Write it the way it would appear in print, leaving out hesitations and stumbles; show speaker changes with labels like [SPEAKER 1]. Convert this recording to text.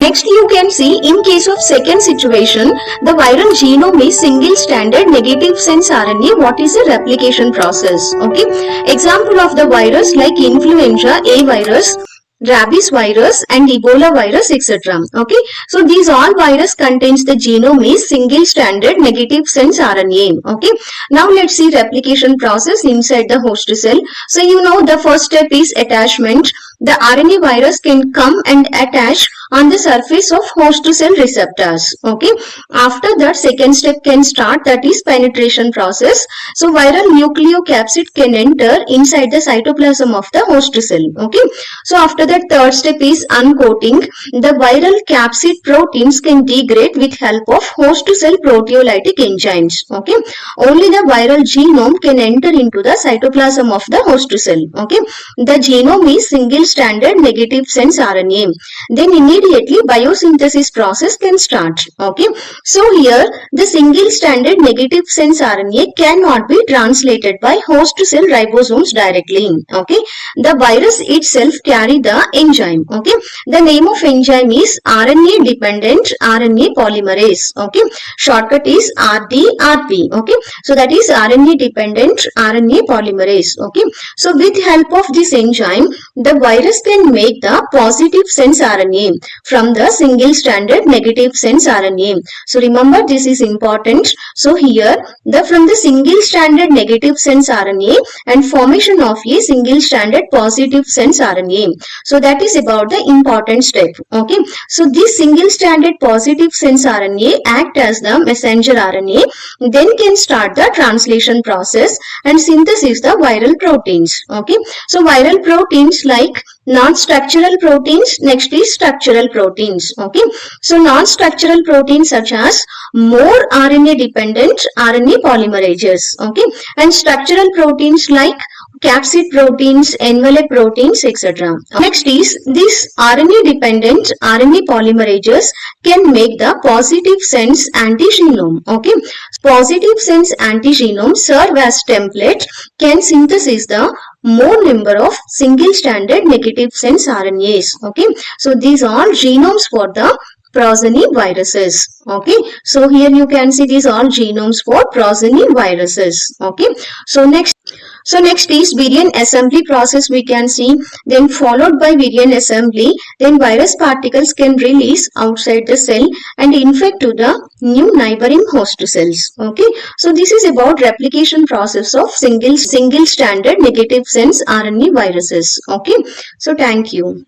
[SPEAKER 1] Next, you can see in case of second situation, the viral genome is single-stranded negative-sense RNA. What is the replication process? Okay, example of the virus like influenza A virus, rabies virus and Ebola virus, etc. Okay, so these all virus contains the genome is single-stranded negative-sense RNA. Okay, now let's see replication process inside the host cell. So you know the first step is attachment. The RNA virus can come and attach on the surface of host cell receptors. Okay, after that second step can start, that is penetration process. So viral nucleocapsid can enter inside the cytoplasm of the host cell. Okay, so after that third step is uncoating. The viral capsid proteins can degrade with help of host cell proteolytic enzymes. Okay, only the viral genome can enter into the cytoplasm of the host cell. Okay, the genome is single-stranded negative-sense RNA. Then immediately biosynthesis process can start. Okay, so here the single-stranded negative-sense RNA cannot be translated by host cell ribosomes directly. Okay, the virus itself carry the enzyme. Okay, the name of enzyme is RNA dependent RNA polymerase. Okay, shortcut is RDRP. Okay, so that is RNA dependent RNA polymerase. Okay, so with help of this enzyme, the virus can make the positive sense RNA from the single-stranded negative-sense RNA. So remember, this is important. So here from the single-stranded negative-sense RNA and formation of a single-stranded positive-sense RNA. So that is about the important step. Okay, so this single-stranded positive-sense RNA act as the messenger RNA, then can start the translation process and synthesize the viral proteins. Okay, so viral proteins like non-structural proteins, next is structural proteins. Okay, so non-structural proteins such as more RNA dependent RNA polymerases. Okay, and structural proteins like capsid proteins, envelope proteins, etc. Next is this RNA dependent RNA polymerases can make the positive sense antigenome. Okay, positive sense antigenome serve as template, can synthesize the more number of single-stranded negative-sense RNAs. Okay, so these are genomes for the progeny viruses. Okay, so here you can see these are genomes for progeny viruses. Okay, so next is virion assembly process we can see, then followed by virion assembly, then virus particles can release outside the cell and infect to the new neighboring host cells. Okay, so this is about replication process of single-stranded negative-sense RNA viruses. Okay, so thank you.